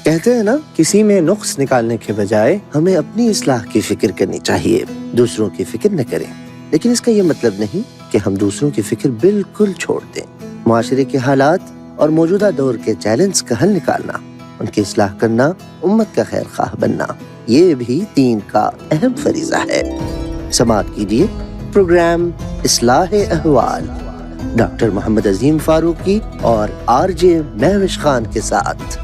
کہتے ہیں نا، کسی میں نقص نکالنے کے بجائے ہمیں اپنی اصلاح کی فکر کرنی چاہیے، دوسروں کی فکر نہ کریں۔ لیکن اس کا یہ مطلب نہیں کہ ہم دوسروں کی فکر بالکل چھوڑ دیں۔ معاشرے کے حالات اور موجودہ دور کے چیلنج کا حل نکالنا، ان کی اصلاح کرنا، امت کا خیر خواہ بننا، یہ بھی دین کا اہم فریضہ ہے۔ سماعت کیجیے پروگرام اصلاح احوال ڈاکٹر محمد عظیم فاروقی اور RJ مہوش خان کے ساتھ۔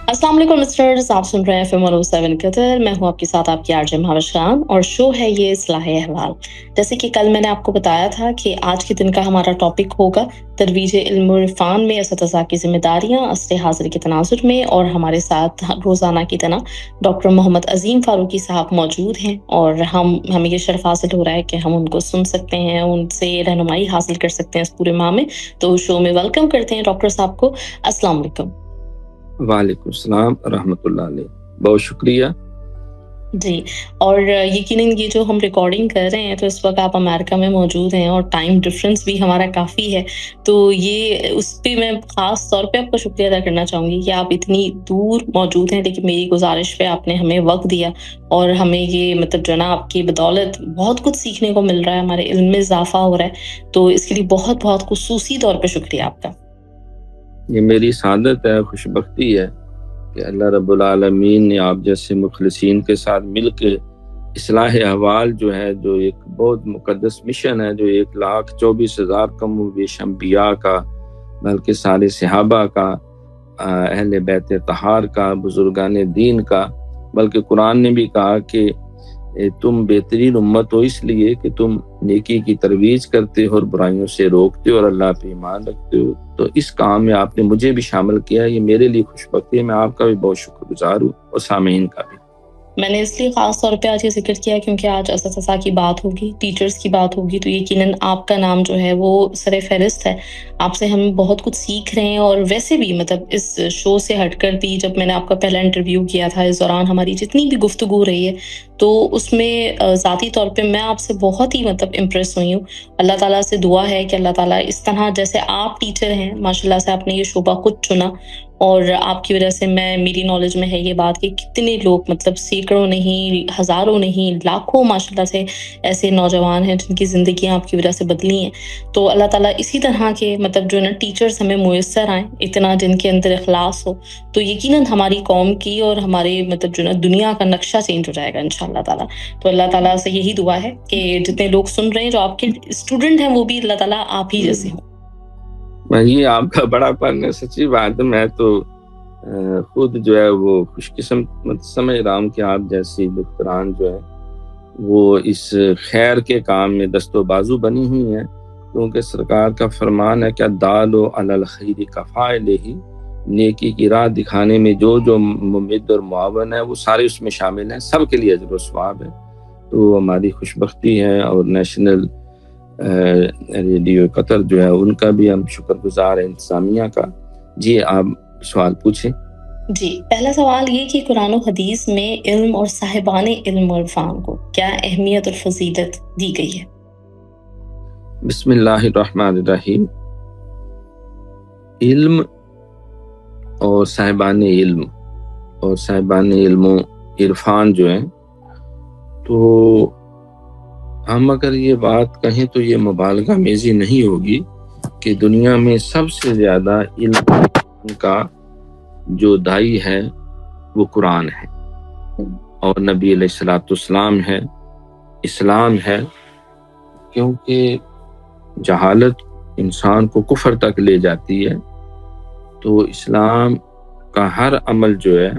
السلام علیکم مسٹرز، آپ سن رہے ہیں FM 107 قطر۔ میں ہوں آپ کے ساتھ آپ کی RJ مہوش خان، اور شو ہے یہ اصلاح احوال۔ جیسے کہ کل میں نے آپ کو بتایا تھا کہ آج کے دن کا ہمارا ٹاپک ہوگا ترویج علم و عرفان میں اساتذہ کی ذمہ داریاں عصر حاضر کے تناظر میں، اور ہمارے ساتھ روزانہ کی طرح ڈاکٹر محمد عظیم فاروقی صاحب موجود ہیں، اور ہمیں یہ شرف حاصل ہو رہا ہے کہ ہم ان کو سن سکتے ہیں، ان سے رہنمائی حاصل کر سکتے ہیں اس پورے ماہ میں۔ تو شو میں ویلکم کرتے ہیں ڈاکٹر صاحب کو۔ السلام علیکم۔ وعلیکم السلام ورحمۃ اللہ علیہ، بہت شکریہ۔ جی، اور یقیناً یہ جو ہم ریکارڈنگ کر رہے ہیں تو اس وقت آپ امریکہ میں موجود ہیں، اور ٹائم ڈفرینس بھی ہمارا کافی ہے، تو یہ اس پہ میں خاص طور پہ آپ کو شکریہ ادا کرنا چاہوں گی کہ آپ اتنی دور موجود ہیں، لیکن میری گزارش پہ آپ نے ہمیں وقت دیا، اور ہمیں یہ مطلب جو ہے نا آپ کی بدولت بہت کچھ سیکھنے کو مل رہا ہے، ہمارے علم میں اضافہ ہو رہا ہے، تو اس کے لیے بہت بہت خصوصی طور پہ شکریہ آپ کا۔ یہ میری سعادت ہے، خوش بختی ہے کہ اللہ رب العالمین نے آپ جیسے مخلصین کے ساتھ مل کے اصلاح احوال جو ہے، جو ایک بہت مقدس مشن ہے، جو 1,24,000 کم و بیش انبیاء کا، بلکہ سارے صحابہ کا، اہل بیت طہار کا، بزرگان دین کا، بلکہ قرآن نے بھی کہا کہ تم بہترین امت ہو اس لیے کہ تم نیکی کی ترویج کرتے ہو اور برائیوں سے روکتے ہو اور اللہ پہ ایمان رکھتے ہو۔ تو اس کام میں آپ نے مجھے بھی شامل کیا، یہ میرے لیے خوش بختی ہے۔ میں آپ کا بھی بہت شکر گزار ہوں، اور سامعین کا بھی۔ میں نے اس لیے خاص طور پہ آج یہ ذکر کیا کیونکہ آج اساتذہ کی بات ہوگی، ٹیچرز کی بات ہوگی، تو یقیناً آپ کا نام جو ہے وہ سر فہرست ہے۔ آپ سے ہم بہت کچھ سیکھ رہے ہیں، اور ویسے بھی مطلب اس شو سے ہٹ کر بھی جب میں نے آپ کا پہلا انٹرویو کیا تھا، اس دوران ہماری جتنی بھی گفتگو رہی ہے تو اس میں ذاتی طور پہ میں آپ سے بہت ہی مطلب امپریس ہوئی ہوں۔ اللہ تعالیٰ سے دعا ہے کہ اللہ تعالیٰ اس طرح، جیسے آپ ٹیچر ہیں، ماشاءاللہ سے آپ نے یہ شعبہ خود چنا، اور آپ کی وجہ سے میری نالج میں ہے یہ بات کہ کتنے لوگ مطلب سینکڑوں نہیں، ہزاروں نہیں، لاکھوں ماشاءاللہ سے ایسے نوجوان ہیں جن کی زندگیاں آپ کی وجہ سے بدلی ہیں۔ تو اللہ تعالیٰ اسی طرح کے مطلب جو نا ٹیچرز ہمیں میسر آئیں، اتنا جن کے اندر اخلاص ہو، تو یقیناً ہماری قوم کی اور ہمارے مطلب جو نا دنیا کا نقشہ چینج ہو جائے گا انشاءاللہ تعالیٰ۔ تو اللہ تعالیٰ سے یہی دعا ہے کہ جتنے لوگ سن رہے ہیں، جو آپ کے اسٹوڈنٹ ہیں، وہ بھی اللہ تعالیٰ آپ ہی جیسے ہوں۔ یہ آپ کا بڑا پن ہے، سچی بات ہے۔ میں تو خود جو ہے وہ خوش قسمت سمجھ رہا ہوں کہ آپ جیسی دکتران جو ہے وہ اس خیر کے کام میں دست و بازو بنی ہوئی ہیں، کیونکہ سرکار کا فرمان ہے کہ دالو علی الخیر کفاعلہ، نیکی کی راہ دکھانے میں جو ممد اور معاون ہے وہ سارے اس میں شامل ہیں، سب کے لیے اجر و ثواب ہے۔ تو ہماری خوش بختی ہے، اور نیشنل ریڈیو قطر جو ہے ان کا بھی ہم شکر گزار ہیں، انتظامیہ کا۔ جی آپ سوال پوچھیں۔ جی، پہلا سوال یہ کہ قرآن و حدیث میں علم اور صاحبان علم و عرفان کو کیا اہمیت اور فضیلت دی گئی ہے؟ بسم اللہ الرحمن الرحیم۔ علم اور صاحبان علم اور صاحبان علم و عرفان جو ہیں، تو ہم اگر یہ بات کہیں تو یہ مبالغہ میزی نہیں ہوگی کہ دنیا میں سب سے زیادہ علم کا جو دائی ہے وہ قرآن ہے، اور نبی علیہ الصلوۃ والسلام ہے، اسلام ہے، کیونکہ جہالت انسان کو کفر تک لے جاتی ہے۔ تو اسلام کا ہر عمل جو ہے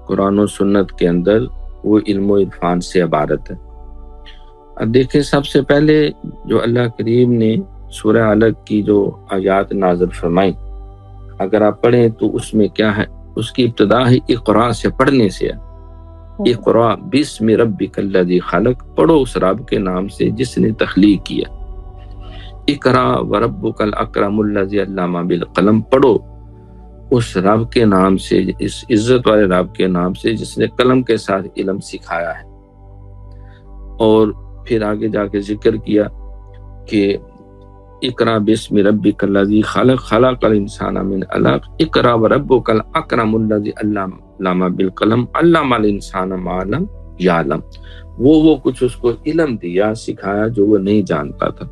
قرآن و سنت کے اندر وہ علم و عرفان سے عبارت ہے۔ اب دیکھیں، سب سے پہلے جو اللہ کریم نے سورہ علق کی جو آیات نازل فرمائی، اگر آپ پڑھیں تو اس میں کیا ہے، اس کی ابتدا ہے اقرا سے، پڑھنے سے ہے۔ اقرا بسم ربک الذی خلق، پڑھو اس رب کے نام سے جس نے تخلیق کیا۔ اقرا وربک الاکرم الذی علم بالقلم، پڑھو اس رب کے نام سے، اس عزت والے رب کے نام سے جس نے قلم کے ساتھ علم سکھایا ہے۔ اور پھر آگے جا کے ذکر کیا کہ اقرا بسم ربک الذی خلق، خلق الانسان من علق، اقرا وربک الاکرم الذی علم علامہ بالقلم علم الانسان ما لم یعلم، وہ کچھ اس کو علم دیا، سکھایا جو وہ نہیں جانتا تھا۔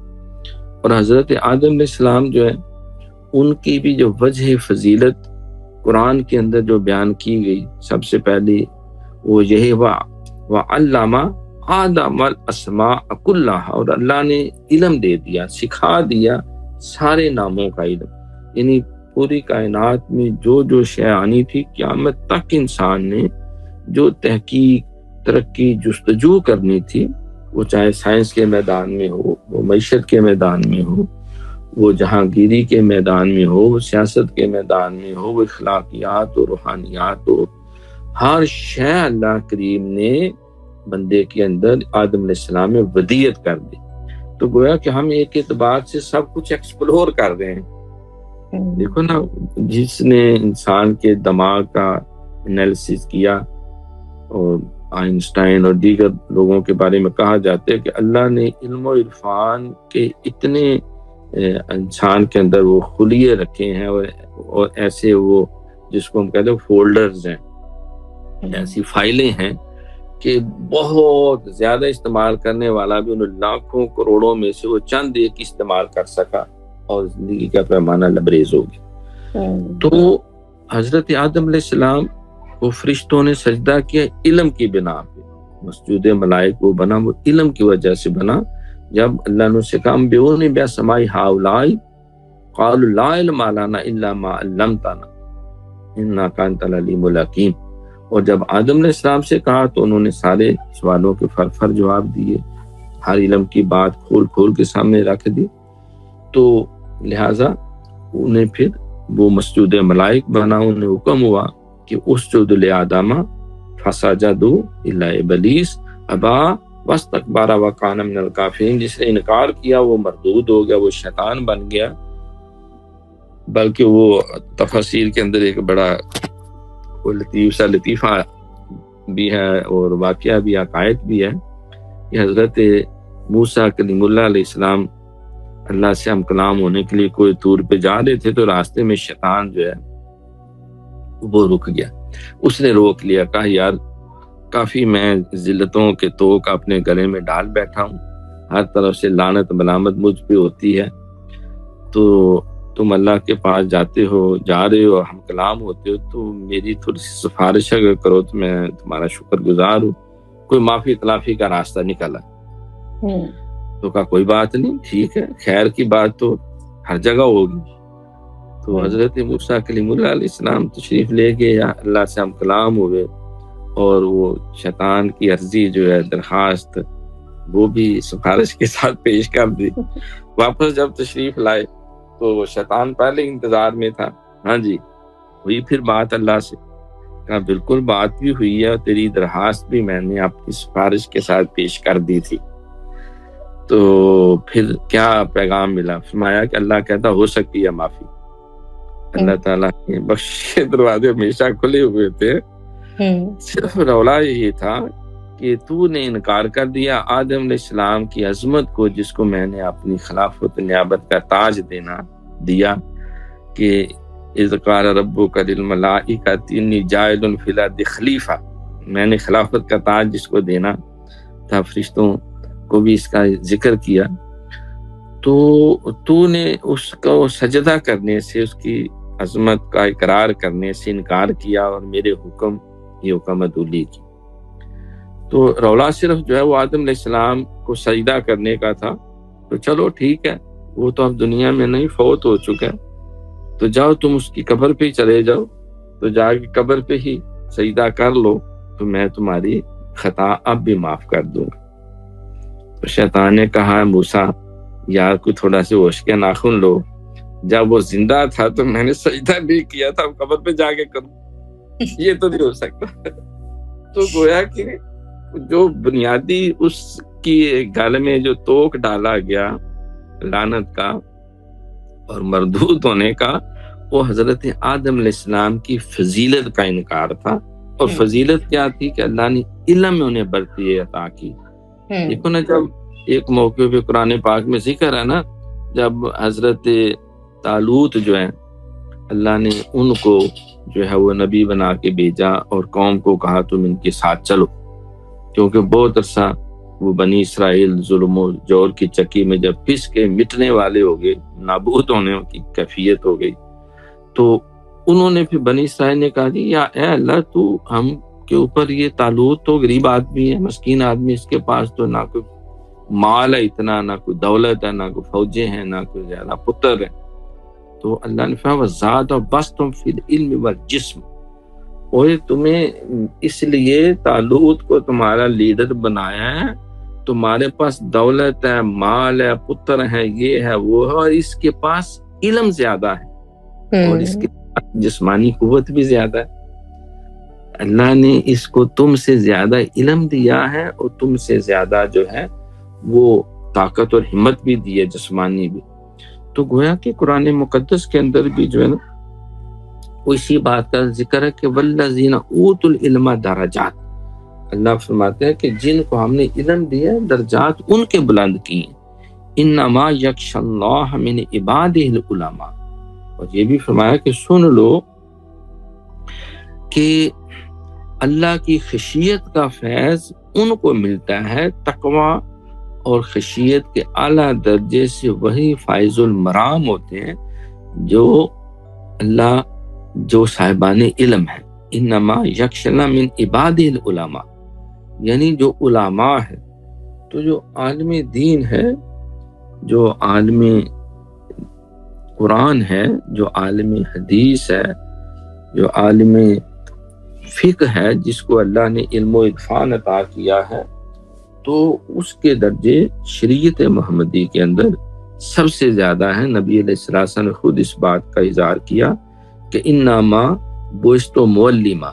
اور حضرت آدم علیہ السلام جو ہے ان کی بھی جو وجہ فضیلت قرآن کے اندر جو بیان کی گئی، سب سے پہلی وہ یہی وعلم آدم الاسماء کلھا، اور اللہ نے علم دے دیا، سکھا دیا سارے ناموں کا علم، یعنی پوری کائنات میں جو شے آنی تھی قیامت تک انسان نے جو تحقیق ترقی جستجو کرنی تھی، وہ چاہے سائنس کے میدان میں ہو، وہ معیشت کے میدان میں ہو، وہ جہانگیری کے میدان میں ہو، وہ سیاست کے میدان میں ہو، وہ اخلاقیات و روحانیات ہو، ہر شے اللہ کریم نے بندے کے اندر آدم علیہ السلام میں ودیت کر دی۔ تو گویا کہ ہم ایک اعتبار سے سب کچھ ایکسپلور کر رہے ہیں۔ دیکھو نا، جس نے انسان کے دماغ کا انالیسس کیا، اور آئنسٹائن اور دیگر لوگوں کے بارے میں کہا جاتا ہے کہ اللہ نے علم و عرفان کے اتنے انسان کے اندر وہ خلیے رکھے ہیں، اور ایسے وہ جس کو ہم کہتے ہیں فولڈرز ہیں، ایسی فائلیں ہیں کہ بہت زیادہ استعمال کرنے والا بھی ان لاکھوں کروڑوں میں سے وہ چند ایک استعمال کر سکا اور زندگی کا پیمانہ لبریز ہو گیا۔ تو حضرت آدم علیہ السلام وہ فرشتوں نے سجدہ کیا علم کی بنا پہ، مسجود ملائک وہ بنا وہ علم کی وجہ سے بنا۔ جب اللہ نے سے کہا انبئونی باسماء ہؤلاء قالوا لا علم لنا الا ما علمتنا انک انت العلیم الحکیم، اور جب آدم علیہ السلام سے کہا تو انہوں نے سارے سوالوں کے فر جواب دیے، ہر علم کی بات کھول کے سامنے رکھ دی۔ تو لہٰذا انہیں پھر وہ مسجود ملائک بنا، انہیں حکم ہوا کہ اسجد لآدم فسجدوا الا ابلیس ابا واستکبر وکان من الکافرین، جس نے انکار کیا وہ مردود ہو گیا، وہ شیطان بن گیا۔ بلکہ وہ تفاسیر کے اندر ایک بڑا لطیفہ بھی ہے اور واقعہ بھی، عقائد بھی ہے کہ حضرت موسیٰ کلیم اللہ علیہ السلام اللہ سے ہم کلام ہونے کے لیے کوئی طور پہ جا رہے تھے، تو راستے میں شیطان جو ہے وہ رک گیا، اس نے روک لیا، کہا یار کافی میں ذلتوں کے توق اپنے گلے میں ڈال بیٹھا ہوں، ہر طرف سے لعنت ملامت مجھ پہ ہوتی ہے، تو تم اللہ کے پاس جا رہے ہو، ہم کلام ہوتے ہو، تو میری تھوڑی سی سفارش اگر کرو تو میں تمہارا شکر گزار ہوں، کوئی معافی اطلافی کا راستہ نکلا۔ تو کہا کوئی بات نہیں، ٹھیک ہے، خیر کی بات تو ہر جگہ ہوگی۔ تو حضرت موسیٰ کلیم اللہ علیہ السلام تشریف لے گئے، اللہ سے ہم کلام ہوئے، اور وہ شیطان کی عرضی جو ہے درخواست وہ بھی سفارش کے ساتھ پیش کر دی۔ واپس جب تشریف لائے تو شیطان پہلے انتظار میں تھا، ہاں جی ہوئی پھر بات اللہ سے، کہا بالکل بات بھی ہوئی ہے، تیری درخواست بھی میں نے اپنی سفارش کے ساتھ پیش کر دی تھی۔ تو پھر کیا پیغام ملا؟ فرمایا کہ اللہ کہتا ہو سکتی ہے معافی، اللہ تعالیٰ کے بخش دروازے ہمیشہ کھلے ہوئے تھے، صرف رولا یہی تھا کہ تو نے انکار کر دیا آدم علیہ السلام کی عظمت کو، جس کو میں نے اپنی خلافت نیابت کا تاج دیا کہ اذ قال ربک للملائکۃ انی جاعل فی الارض خلیفہ، میں نے خلافت کا تاج جس کو دینا تھا، فرشتوں کو بھی اس کا ذکر کیا، تو نے اس کو سجدہ کرنے سے، اس کی عظمت کا اقرار کرنے سے انکار کیا، اور میرے حکم عدولی کی۔ تو رولا صرف جو ہے وہ آدم علیہ السلام کو سجدہ کرنے کا تھا، تو چلو ٹھیک ہے، وہ تو اب دنیا میں نہیں، فوت ہو چکا ہے، تو جاؤ تم اس کی قبر پہ ہی چلے جاؤ، تو جا کے قبر پہ ہی سجدہ کر لو، تو میں تمہاری خطا اب بھی معاف کر دوں گا۔ تو شیطان نے کہا موسیٰ یار کوئی تھوڑا سے ہوش کے ناخن لو، جب وہ زندہ تھا تو میں نے سجدہ نہیں کیا تھا، قبر پہ جا کے کروں، یہ تو نہیں ہو سکتا۔ تو گویا کہ جو بنیادی اس کی گل میں جو توق ڈالا گیا لعنت کا اور مردود ہونے کا، وہ حضرت آدم علیہ السلام کی فضیلت کا انکار تھا، اور فضیلت کیا تھی کہ اللہ نے علم میں انہیں برتی عطا کی۔ دیکھو نا، جب ایک موقع پہ قرآن پاک میں ذکر ہے نا، جب حضرت طالوت جو ہے اللہ نے ان کو جو ہے وہ نبی بنا کے بھیجا اور قوم کو کہا تم ان کے ساتھ چلو، کیونکہ بہت عرصہ وہ بنی اسرائیل ظلم و جور کی چکی میں جب پس کے مٹنے والے ہو گئے، نابود ہونے کی کیفیت ہو گئی، تو انہوں نے پھر بنی اسرائیل نے کہا جی یا اے اللہ تو ہم کے اوپر یہ طالوت تو غریب آدمی ہے، مسکین آدمی، اس کے پاس تو نہ کوئی مال ہے اتنا، نہ کوئی دولت ہے، نہ کوئی فوجیں ہیں، نہ کوئی زیادہ پتر ہے۔ تو اللہ نے فرمایا وَزَادَ بَسْطًا فِي الْعِلْمِ وَالْجِسْمِ، اور تمہیں اس لیے طالوت کو تمہارا لیڈر بنایا ہے، تمہارے پاس دولت ہے، مال ہے، پتر ہے، یہ ہے وہ ہے، اور اس کے پاس علم زیادہ ہے اور اس کے پاس جسمانی قوت بھی زیادہ ہے۔ اللہ نے اس کو تم سے زیادہ علم دیا ہے اور تم سے زیادہ جو ہے وہ طاقت اور ہمت بھی دی ہے، جسمانی بھی۔ تو گویا کہ قرآن مقدس کے اندر بھی جو ہے نا وہ اسی بات کا ذکر ہے کہ والذین اوتوا العلم درجات، اللہ فرماتے ہیں کہ جن کو ہم نے علم دیا درجات ان کے بلند کیے، انما یخشی اللہ من عبادہ العلماء، اور یہ بھی فرمایا کہ سن لو کہ اللہ کی خشیت کا فیض ان کو ملتا ہے، تقوی اور خشیت کے اعلیٰ درجے سے وہی فائز المرام ہوتے ہیں جو صاحبان علم ہے۔ انما یخشی اللہ من عبادہ العلماء، یعنی جو علماء ہے، تو جو عالم دین ہے، جو عالم قرآن ہے، جو عالم حدیث ہے، جو عالم فقہ ہے، جس کو اللہ نے علم و عرفان عطا کیا ہے، تو اس کے درجے شریعت محمدی کے اندر سب سے زیادہ ہیں۔ نبی علیہ السلام نے خود اس بات کا اظہار کیا کہ انما بعثت معلما،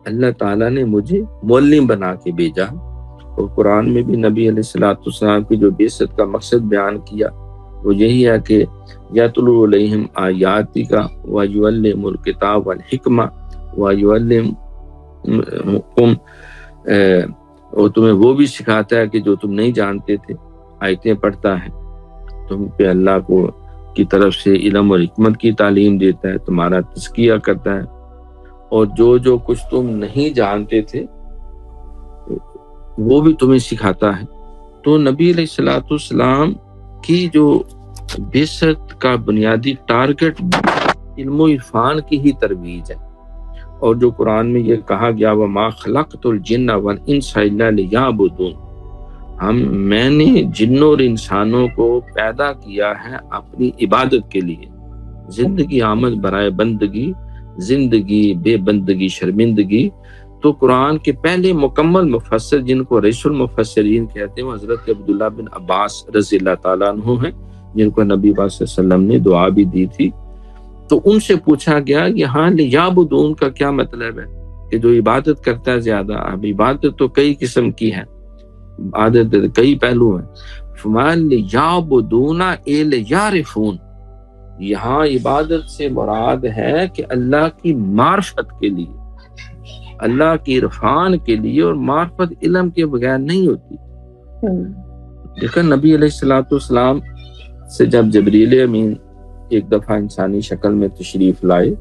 اللہ تعالیٰ نے مجھے معلم بنا کے بھیجا، اور قرآن میں بھی نبی علیہ السلام کی جو بعثت کا مقصد بیان کیا وہ یہی ہے کہ یتلو علیہم آیاتی کا ویعلم الکتاب والحکمہ ویعلمکم، اور تمہیں وہ بھی سکھاتا ہے کہ جو تم نہیں جانتے تھے، آیتیں پڑھتا ہے، تم پہ اللہ کو کی طرف سے علم اور حکمت کی تعلیم دیتا ہے، تمہارا تزکیہ کرتا ہے، اور جو کچھ تم نہیں جانتے تھے وہ بھی تمہیں سکھاتا ہے۔ تو نبی علیہ السلام کی جو بعثت کا بنیادی ٹارگٹ علم و عرفان کی ہی ترویج ہے، اور جو قرآن میں یہ کہا گیا وَمَا خَلَقْتُ الْجِنَّ وَالْإِنسَ إِلَّا لِيَعْبُدُونِ، میں نے جنوں اور انسانوں کو پیدا کیا ہے اپنی عبادت کے لیے، زندگی آمد برائے بندگی، زندگی بے بندگی شرمندگی۔ تو قرآن کے پہلے مکمل مفسر جن کو رئیس المفسرین کہتے ہیں، حضرت عبداللہ بن عباس رضی اللہ تعالیٰ عنہ ہیں، جن کو نبی صلی اللہ علیہ وسلم نے دعا بھی دی تھی۔ تو ان سے پوچھا گیا یہاں لیعبدون کا کیا مطلب ہے، کہ جو عبادت کرتا ہے زیادہ۔ اب عبادت تو کئی قسم کی ہے، عبادت کئی پہلو ہیں۔ فرمایا لیعبدون اے لیعرفون، یہاں عبادت سے مراد ہے کہ اللہ کی معرفت کے لیے، اللہ کی عرفان کے لیے، اور معرفت علم کے بغیر نہیں ہوتی۔ دیکھا نبی علیہ السلام سے جب جبریل امین ایک دفعہ انسانی شکل میں تشریف لائے،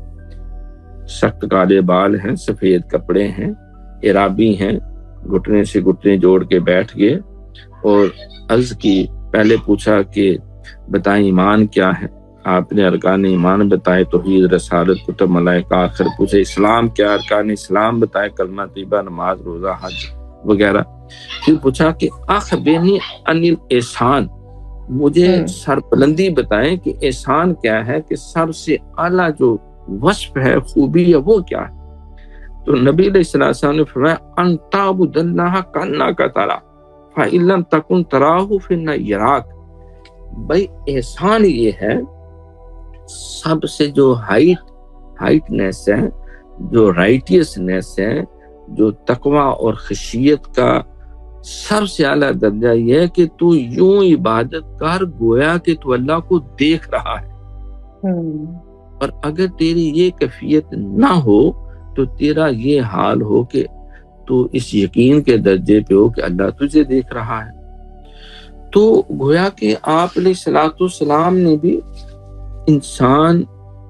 سخت کالے بال ہیں، سفید کپڑے ہیں، عرابی ہیں، گھٹنے سے گھٹنے جوڑ کے بیٹھ گئے اور عرض کی، پہلے پوچھا کہ بتائیں ایمان کیا ہے، آپ نے ارکان ایمان بتائے، توحید، رسالت، کتب، ملائکہ، آخر پوچھے اسلام کیا، ارکان اسلام بتائے، کلمہ طیبہ، نماز، روزہ، حج وغیرہ۔ پھر پوچھا کہ اخبرنی عن الاحسان، مجھے سربلندی بتائیں کہ احسان کیا ہے، کہ سب سے اعلیٰ جو وصف ہے، خوبی ہے، وہ کیا ہے؟ تو نبی علیہ السلام نے فرمایا ان تعبد اللہ کانک تراہ فإن لم تکن تراہ فإنہ یراک۔ بھائی احسان یہ ہے، سب سے جو ہائٹنیس ہے، جو رائٹیسنیس ہے، جو تقوی اور خشیت کا سب سے اعلیٰ درجہ یہ ہے کہ تو یوں عبادت کر گویا کہ تو اللہ کو دیکھ رہا ہے، اور اگر تیری یہ کیفیت نہ ہو تو تیرا یہ حال ہو کہ تو اس یقین کے درجے پہ ہو کہ اللہ تجھے دیکھ رہا ہے۔ تو گویا کہ آپ علیہ السلام نے بھی انسان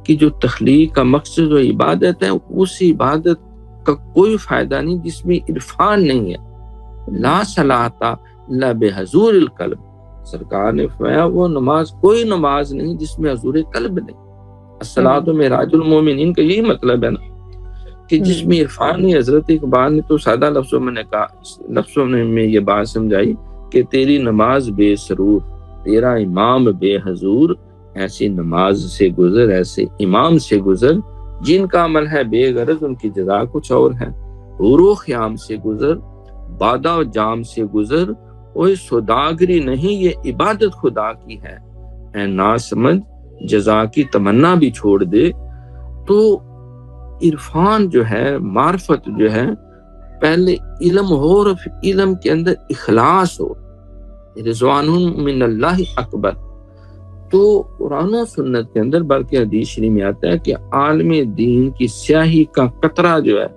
کی جو تخلیق کا مقصد و عبادت ہے، اس عبادت کا کوئی فائدہ نہیں جس میں عرفان نہیں ہے۔ لا صلاۃ الا بحضور القلب، سرکار نے فرمایا وہ نماز، کوئی نماز نہیں جس میں حضور قلب نہیں۔ الصلاۃ معراج المومنین کا یہی مطلب ہے نا کہ جس میں عرفان نہیں۔ حضرت اقبال نے تو سادہ لفظوں میں نے کہا، لفظوں میں یہ بات سمجھائی کہ تیری نماز بے سرور، تیرا امام بے حضور، ایسی نماز سے گزر، ایسے امام سے گزر جن کا عمل ہے بے غرض، ان کی جزا کچھ اور ہے۔ حور و خیام سے گزر، بادہ و جام سے گزر، کوئی سوداگری نہیں، یہ عبادت خدا کی ہے۔ اے نا سمجھ جزا کی تمنا بھی چھوڑ دے۔ تو عرفان جو ہے، معرفت جو ہے، پہلے علم ہو اور علم کے اندر اخلاص ہو۔ رضوان من اللہ اکبر۔ تو قرآن و سنت کے اندر بلکہ حدیث شریف میں آتا ہے کہ عالم دین کی سیاہی کا قطرہ جو ہے،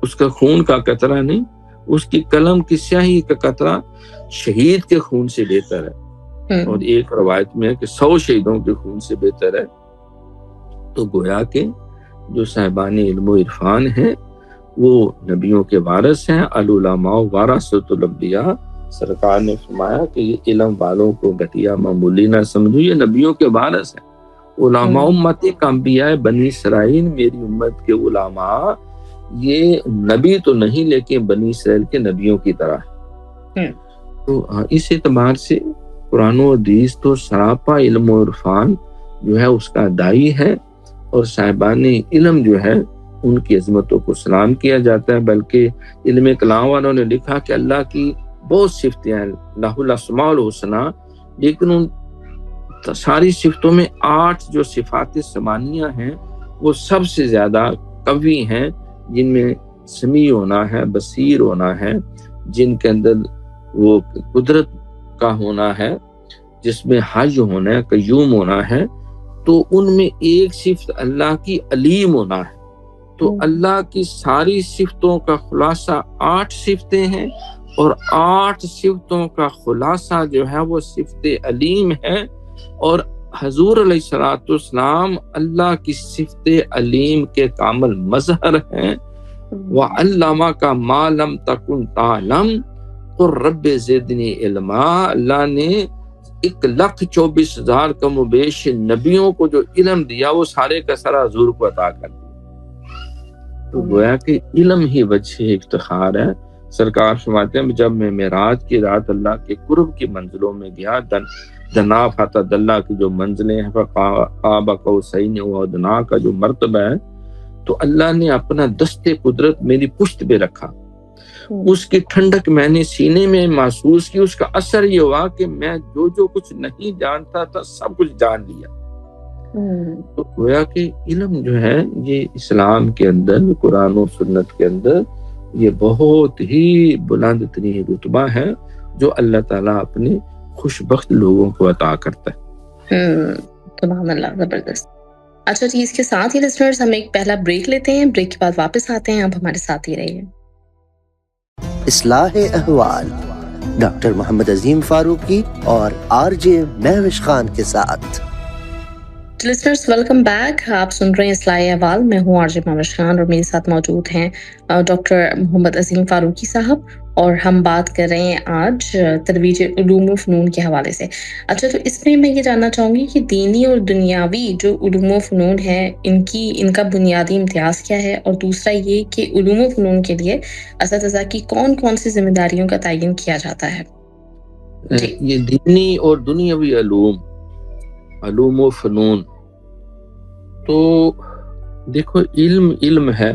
اس کا خون کا قطرہ نہیں، اس کی قلم کی سیاہی کا قطرہ شہید کے خون سے بہتر ہے، اور ایک روایت میں ہے کہ 100 شہیدوں کے خون سے بہتر ہے۔ تو گویا کہ جو صاحبان علم و عرفان ہیں وہ نبیوں کے وارث ہیں۔ العلماء ورثۃ الانبیاء، سرکار نے فرمایا کہ یہ علم والوں کو گھٹیا معمولی نہ سمجھو، یہ نبیوں کے وارث ہیں۔ علماء امتی کا انبیاء بنی اسرائیل، میری امت کے علماء یہ نبی تو نہیں لیکن بنی اسرائیل کے نبیوں کی طرح ہے۔ تو اس اعتبار سے قرآن و حدیث تو سراپا علم و عرفان جو ہے اس کا دائی ہے، اور صاحبان علم جو ہے ان کی عظمتوں کو سلام کیا جاتا ہے۔ بلکہ علم کلام والوں نے لکھا کہ اللہ کی بہت صفتیں ہیں، لہ الاسماء الحسنی، لیکن ان ساری صفتوں میں 8 جو صفات ثمانیہ ہیں وہ سب سے زیادہ قوی ہیں، جن میں سمیع ہونا ہے، بصیر ہونا ہے، جن کے اندر وہ قدرت کا ہونا ہے، جس میں حی ہونا ہے، قیوم ہونا ہے۔ تو ان میں ایک صفت اللہ کی علیم ہونا ہے۔ تو اللہ کی ساری صفتوں کا خلاصہ 8 صفتیں ہیں، اور 8 صفتوں کا خلاصہ جو ہے وہ صفت علیم ہے، اور حضور علیہ الصلوۃ والسلام اللہ کی صفت علیم کے کامل مظہر ہیں۔ وَعَلَّمَكَ مَا لَمْ تَكُنْ تَعْلَمْ قُلْ رَبِّ زِدْنِي عِلْمًا۔ اللہ نے 1,24,000 کم و بیش نبیوں کو جو علم دیا وہ سارے کا سارا حضور کو عطا کر دیا۔ تو گویا کہ علم ہی وجہ افتخار ہے۔ سرکار فرماتے ہیں جب میں معراج کی رات اللہ کے قرب کی منزلوں میں گیا، دنا فتح اللہ کی جو منزلیں ہیں، قاب قوسین و ادنیٰ کا جو مرتبہ ہے، تو اللہ نے اپنا دست قدرت میری پشت پہ رکھا، اس کی ٹھنڈک میں نے سینے میں محسوس کی۔ اس کا اثر یہ ہوا کہ میں جو کچھ نہیں جانتا تھا سب کچھ جان لیا۔ تو گویا کہ علم جو ہے یہ اسلام کے اندر، قرآن و سنت کے اندر یہ بہت ہی بلند ترین رتبہ ہے جو اللہ تعالیٰ اپنے خوشبخت لوگوں کو عطا کرتا ہے۔ سبحان اللہ، زبردست۔ اچھا جی، اس کے ساتھ ہی لسنرز ہم ایک پہلا بریک لیتے ہیں، بریک کے بعد واپس آتے ہیں، آپ ہمارے ساتھ ہی رہیے۔ اصلاح احوال ڈاکٹر محمد عظیم فاروقی اور RJ مہوش خان کے ساتھ۔ لسنرز ویلکم بیک، آپ سن رہے ہیں اصلاح احوال، میں ہوں RJ مہوش خان، اور میرے ساتھ موجود ہیں ڈاکٹر محمد عظیم فاروقی صاحب، اور ہم بات کر رہے ہیں آج ترویج علوم و فنون کے حوالے سے۔ اچھا، تو اس میں میں یہ جاننا چاہوں گی کہ دینی اور دنیاوی جو علوم و فنون ہے ان کا بنیادی امتیاز کیا ہے، اور دوسرا یہ کہ علوم و فنون کے لیے اساتذہ کی کون کون سی ذمہ داریوں کا تعین کیا جاتا ہے؟ یہ دینی اور دنیاوی علوم و فنون، تو دیکھو علم ہے،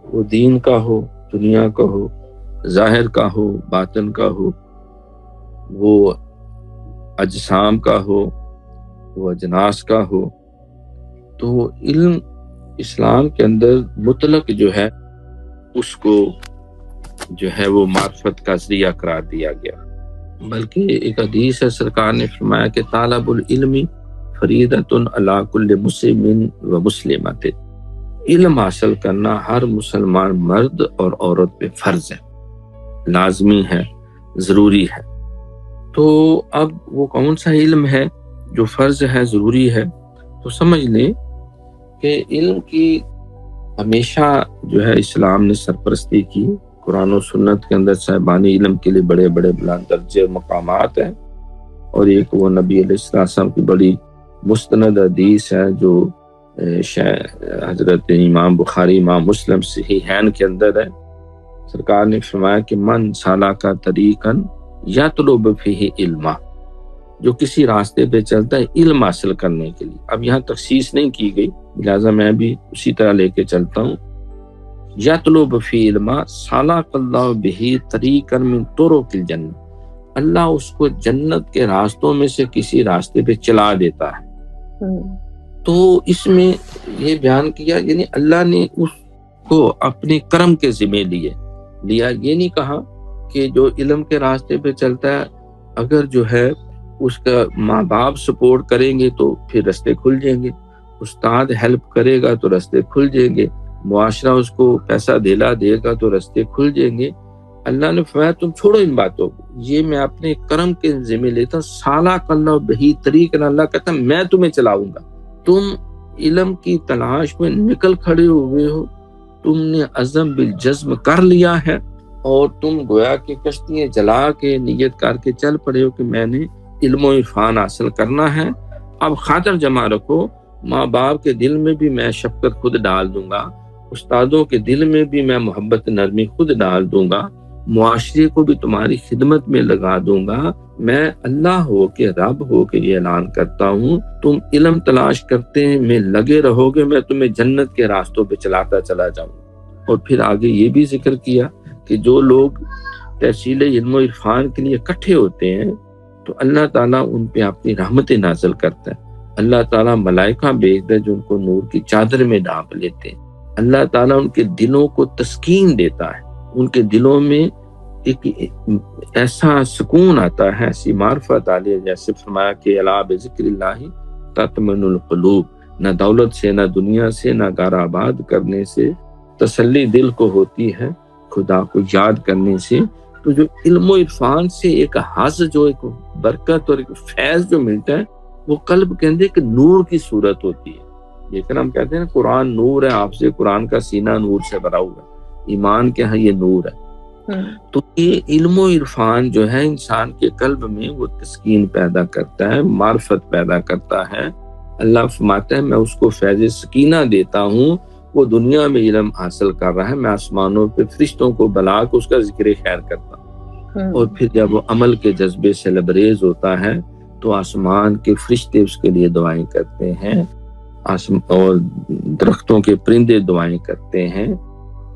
وہ دین کا ہو، دنیا کا ہو، ظاہر کا ہو، باطن کا ہو، وہ اجسام کا ہو، وہ اجناس کا ہو۔ تو علم اسلام کے اندر مطلق جو ہے اس کو جو ہے وہ معرفت کا ذریعہ قرار دیا گیا۔ بلکہ ایک حدیث ہے، سرکار نے فرمایا کہ طالب العلم فریضۃ علی کل مسلم و مسلمۃ، علم حاصل کرنا ہر مسلمان مرد اور عورت پہ فرض ہے، لازمی ہے، ضروری ہے۔ تو اب وہ کون سا علم ہے جو فرض ہے، ضروری ہے؟ تو سمجھ لیں کہ علم کی ہمیشہ جو ہے اسلام نے سرپرستی کی. قرآن و سنت کے اندر صاحبان علم کے لیے بڑے بڑے بلند درجے مقامات ہیں، اور ایک وہ نبی علیہ السلام کی بڑی مستند حدیث ہے جو حضرت امام بخاری امام مسلم صحیحین کے اندر ہے. سرکار نے فرمایا کہ من سالک طریقا یطلب فیہ علما، جو کسی راستے پہ چلتا ہے علم حاصل کرنے کے لیے. اب یہاں تخصیص نہیں کی گئی، لہذا میں بھی اسی طرح لے کے چلتا ہوں. یطلب فی علما سالک اللہ بہ طریقا من طرق الجنہ، اللہ اس کو جنت کے راستوں میں سے کسی راستے پہ چلا دیتا ہے. تو اس میں یہ بیان کیا، یعنی اللہ نے اس کو اپنے کرم کے ذمہ لیا. یہ نہیں کہا کہ جو علم کے راستے پہ چلتا ہے اگر جو ہے اس کا ماں باپ سپورٹ کریں گے تو پھر راستے کھل جائیں گے، استاد ہیلپ کرے گا تو راستے کھل جائیں گے، معاشرہ اس کو پیسہ دلا دے گا تو راستے کھل جائیں گے. اللہ نے فرمایا تم چھوڑو ان باتوں کو، یہ میں اپنے کرم کے ذمہ لیتا ہوں. سالک اللہ بہ طریقا، اللہ کہتا ہے میں تمہیں چلاؤں گا. تم علم کی تلاش میں نکل کھڑے ہوئے ہو، تم نے عزم بالجزم کر لیا ہے، اور تم گویا کہ کشتیاں جلا کے نیت کر کے چل پڑے ہو کہ میں نے علم و عرفان حاصل کرنا ہے. اب خاطر جمع رکھو، ماں باپ کے دل میں بھی میں شفقت خود ڈال دوں گا، استادوں کے دل میں بھی میں محبت نرمی خود ڈال دوں گا، معاشرے کو بھی تمہاری خدمت میں لگا دوں گا. میں اللہ ہو کے رب ہو کے یہ اعلان کرتا ہوں، تم علم تلاش کرتے ہیں میں لگے رہو گے، میں تمہیں جنت کے راستوں پہ چلاتا چلا جاؤں. اور پھر آگے یہ بھی ذکر کیا کہ جو لوگ تحصیل علم و عرفان کے لیے اکٹھے ہوتے ہیں تو اللہ تعالیٰ ان پہ اپنی رحمتیں نازل کرتا ہے. اللہ تعالیٰ ملائکہ بھیجتا ہے جو ان کو نور کی چادر میں ڈھانپ لیتے ہیں. اللہ تعالیٰ ان کے دلوں کو تسکین دیتا ہے، ان کے دلوں میں ایک ایسا سکون آتا ہے، ایسی معرفت آتی ہے. جیسے فرمایا کہ الا بذکر اللہ تطمئن القلوب، نہ دولت سے، نہ دنیا سے، نہ گھر آباد کرنے سے تسلی دل کو ہوتی ہے، خدا کو یاد کرنے سے. تو جو علم و عرفان سے ایک حظ، جو ایک برکت اور ایک فیض جو ملتا ہے، وہ قلب کے اندر ایک نور کی صورت ہوتی ہے. لیکن ہم کہتے ہیں نا قرآن نور ہے، آپ سے قرآن کا سینہ نور سے بھرا ہوا ہے، ایمان کیا ہے؟ یہ نور ہے. تو یہ علم و عرفان جو ہے انسان کے قلب میں وہ تسکین پیدا کرتا ہے، معرفت پیدا کرتا ہے. اللہ فرماتا ہے میں اس کو فیض سکینہ دیتا ہوں، وہ دنیا میں علم حاصل کر رہا ہے، میں آسمانوں پہ فرشتوں کو بلا کے اس کا ذکر خیر کرتا ہوں. اور پھر جب وہ عمل کے جذبے سے لبریز ہوتا ہے تو آسمان کے فرشتے اس کے لیے دعائیں کرتے ہیں، اور درختوں کے پرندے دعائیں کرتے ہیں،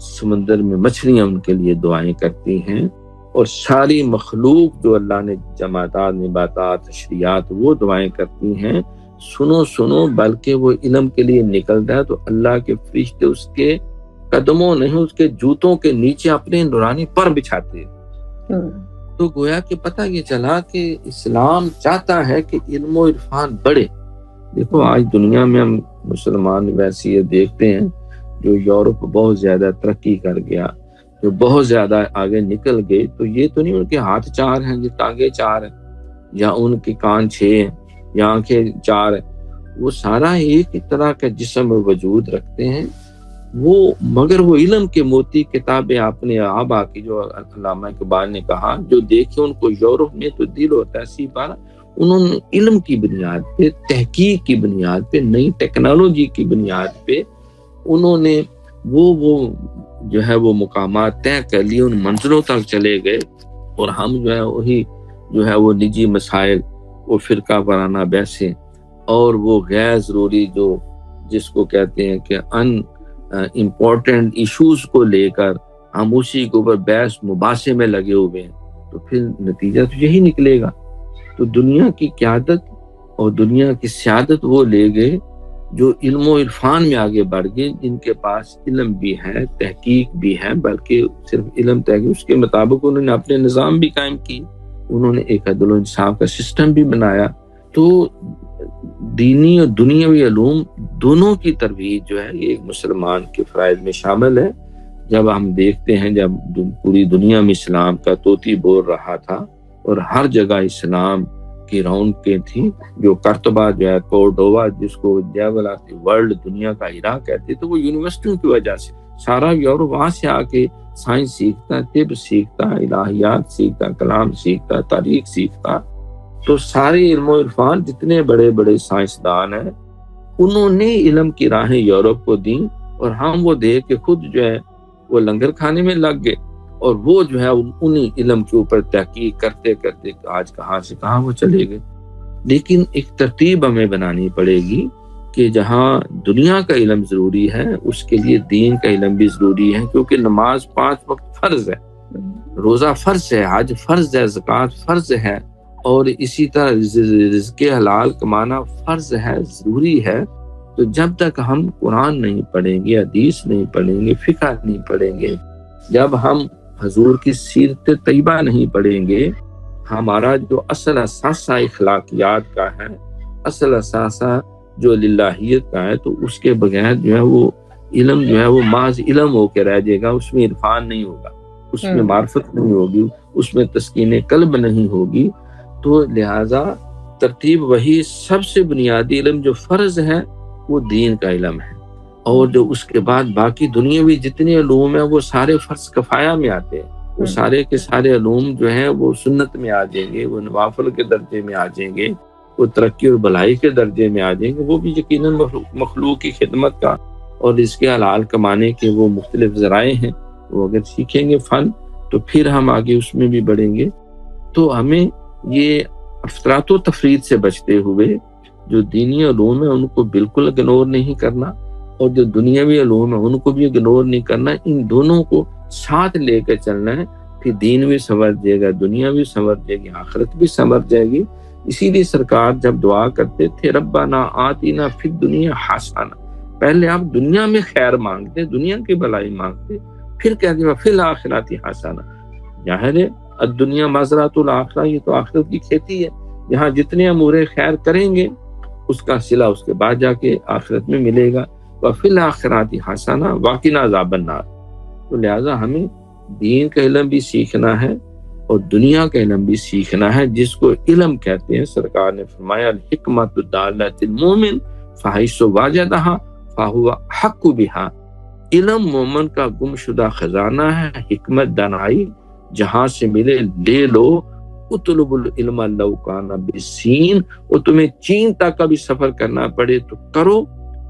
سمندر میں مچھلیاں ان کے لیے دعائیں کرتی ہیں، اور ساری مخلوق جو اللہ نے جمادات، نباتات، حشریات، وہ دعائیں کرتی ہیں. سنو سنو، بلکہ وہ علم کے لیے نکلتا ہے تو اللہ کے فرشتے اس کے قدموں نہیں، اس کے جوتوں کے نیچے اپنے نورانی پر بچھاتے ہیں. تو گویا کہ پتہ یہ چلا کہ اسلام چاہتا ہے کہ علم و عرفان بڑھے. دیکھو آج دنیا میں ہم مسلمان ویسے یہ دیکھتے ہیں، جو یورپ بہت زیادہ ترقی کر گیا، جو بہت زیادہ آگے نکل گئے، تو یہ تو نہیں ان کے ہاتھ 4 ہیں، یہ ٹانگیں 4 ہیں، یا ان کے کان 6 ہیں، یا آنکھیں 4 ہیں. وہ سارا ایک ہی طرح کا جسم وجود رکھتے ہیں. وہ مگر وہ علم کے موتی کتابیں اپنے آبا کی، جو علامہ اقبال نے کہا، جو دیکھے ان کو یورپ میں تو دل ہوتا ہے سی پارا. انہوں نے علم کی بنیاد پہ، تحقیق کی بنیاد پہ، نئی ٹیکنالوجی کی بنیاد پہ انہوں نے وہ جو ہے وہ مقامات طے کر لیے، ان منزلوں تک چلے گئے. اور ہم جو ہے وہی جو ہے وہ نجی مسائل، وہ فرقہ وارانہ بحثیں، اور وہ غیر ضروری جو جس کو کہتے ہیں کہ امپورٹنٹ ایشوز کو لے کر ہم اسی کے اوپر بحث مباحثے میں لگے ہوئے ہیں، تو پھر نتیجہ تو یہی نکلے گا. تو دنیا کی قیادت اور دنیا کی سیادت وہ لے گئے جو علم و عرفان میں آگے بڑھ گئے، جن کے پاس علم بھی ہے، تحقیق بھی ہے، بلکہ صرف علم تحقیق، اس کے مطابق انہوں نے اپنے نظام بھی قائم کی، انہوں نے ایک عدل و انصاف کا سسٹم بھی بنایا. تو دینی اور دنیاوی علوم دونوں کی ترویج جو ہے یہ ایک مسلمان کے فرائض میں شامل ہے. جب ہم دیکھتے ہیں جب پوری دنیا میں اسلام کا طوطی بول رہا تھا اور ہر جگہ اسلام کی رونقیں تھیں، جو کرتبہ جو ہے کورڈووا جس کو جیولا ورلڈ دنیا کا ہیرا کہتے، تو وہ یونیورسٹیوں کی وجہ سے سارا یورپ وہاں سے آ کے سائنس سیکھتا، طب سیکھتا، الہیات سیکھتا، کلام سیکھتا، تاریخ سیکھتا. تو سارے علم و عرفان جتنے بڑے بڑے سائنسدان ہیں انہوں نے علم کی راہیں یورپ کو دیں، اور ہم وہ دیکھ کے خود جو ہے وہ لنگر کھانے میں لگ گئے، اور وہ جو ہے انہی علم کے اوپر تحقیق کرتے کرتے آج کہاں سے کہاں وہ چلے گئے. لیکن ایک ترتیب ہمیں بنانی پڑے گی کہ جہاں دنیا کا علم ضروری ہے اس کے لیے دین کا علم بھی ضروری ہے، کیونکہ نماز 5 وقت فرض ہے، روزہ فرض ہے، حج فرض ہے، زکوٰۃ فرض ہے، اور اسی طرح رزق حلال کمانا فرض ہے، ضروری ہے. تو جب تک ہم قرآن نہیں پڑھیں گے، حدیث نہیں پڑھیں گے، فقہ نہیں پڑھیں گے، جب ہم حضور کی سیرت طیبہ نہیں پڑھیں گے، ہمارا جو اصل اثاثہ اخلاقیات کا ہے، اصل اثاثہ جو للہیت کا ہے، تو اس کے بغیر جو ہے وہ علم جو ہے وہ محض علم ہو کے رہ جائے گا، اس میں عرفان نہیں ہوگا، اس میں معرفت نہیں ہوگی، اس میں تسکین قلب نہیں ہوگی. تو لہٰذا ترتیب وہی سب سے بنیادی علم جو فرض ہے وہ دین کا علم ہے، اور جو اس کے بعد باقی دنیاوی جتنے علوم ہیں وہ سارے فرض کفایہ میں آتے ہیں، وہ سارے کے سارے علوم جو ہیں وہ سنت میں آ جائیں گے، وہ نوافل کے درجے میں آ جائیں گے، وہ ترقی اور بھلائی کے درجے میں آ جائیں گے. وہ بھی یقیناً مخلوق کی خدمت کا اور اس کے حلال کمانے کے وہ مختلف ذرائع ہیں، وہ اگر سیکھیں گے فن تو پھر ہم آگے اس میں بھی بڑھیں گے. تو ہمیں یہ افراط و تفرید سے بچتے ہوئے جو دینی علوم ہیں ان کو بالکل اگنور نہیں کرنا، اور جو دنیاوی علوم ہیں ان کو بھی اگنور نہیں کرنا، ان دونوں کو ساتھ لے کے چلنا ہے. پھر دین بھی سنور جائے گا، دنیا بھی سنور جائے گی، آخرت بھی سنور جائے گی. اسی لیے سرکار جب دعا کرتے تھے ربنا آتینا فی الدنیا حسنہ، پہلے آپ دنیا میں خیر مانگتے، دنیا کی بھلائی مانگتے، پھر کہتے ہیں فی الآخرۃ حسنہ. ظاہر ہے الدنیا مزرعۃ الآخرہ، یہ تو آخرت کی کھیتی ہے، یہاں جتنے امور خیر کریں گے اس کا صلہ اس کے بعد جا کے آخرت میں ملے گا. وفی الآخرۃ حسنہ وقنا عذاب النار. تو لہٰذا ہمیں دین کا علم بھی سیکھنا ہے اور دنیا کا علم بھی سیکھنا ہے، جس کو علم کہتے ہیں. سرکار نے فرمایا الحکمت دالۃ المومن فحیث وجدہا فہو حق بہا. علم مومن کا گم شدہ خزانہ ہے، حکمت دانائی جہاں سے ملے لے لو. اطلب العلم لو کان بالسین، اور تمہیں چین تک کا بھی سفر کرنا پڑے تو کرو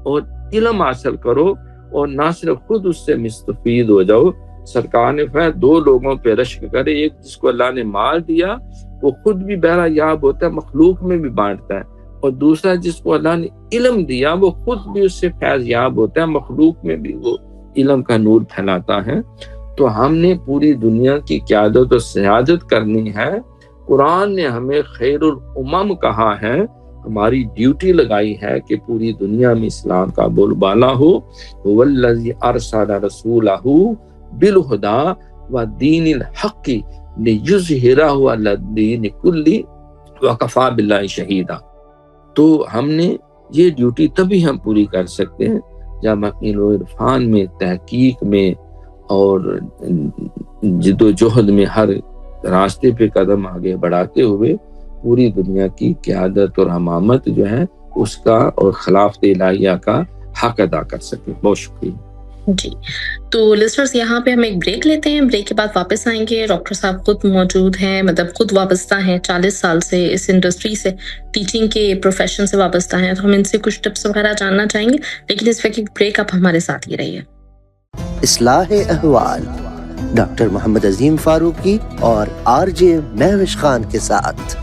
اور علم حاصل کرو، اور نہ صرف خود اس سے مستفید ہو جاؤ. سرکار نے فرمایا 2 لوگوں پہ رشک کرے، ایک جس کو اللہ نے مال دیا وہ خود بھی بہرہ یاب ہوتا ہے، مخلوق میں بھی بانٹتا ہے، اور دوسرا جس کو اللہ نے علم دیا وہ خود بھی اس سے فیض یاب ہوتا ہے، مخلوق میں بھی وہ علم کا نور پھیلاتا ہے. تو ہم نے پوری دنیا کی قیادت و سیادت کرنی ہے. قرآن نے ہمیں خیر الامم کہا ہے، ہماری ڈیوٹی لگائی ہے کہ پوری دنیا میں اسلام کا بول بالا ہو. والذی ارسل رسولہ بالہدی ودین الحق لیظہرہ علی الدین کلہ وکفی باللہ شہیدا. تو ہم نے یہ ڈیوٹی تبھی ہم پوری کر سکتے ہیں جب علم و عرفان میں، تحقیق میں اور جد و جہد میں ہر راستے پہ قدم آگے بڑھاتے ہوئے پوری دنیا کی قیادت اور امامت جو ہے اس کا اور خلافت الہیہ کا حق ادا کر سکیں. بہت شکریہ. جی، تو لسنرز یہاں پہ ہم ایک بریک لیتے ہیں، بریک کے بعد واپس آئیں گے. ڈاکٹر صاحب خود موجود ہیں، مطلب خود وابستہ ہیں، 40 سال سے اس انڈسٹری سے، ٹیچنگ کے پروفیشن سے وابستہ ہیں، تو ہم ان سے کچھ ٹپس وغیرہ جاننا چاہیں گے. لیکن اس وقت ایک بریک، آپ ہمارے ساتھ ہی رہیے. اصلاح احوال ڈاکٹر محمد عظیم فاروقی اور RJ مہوش خان کے ساتھ.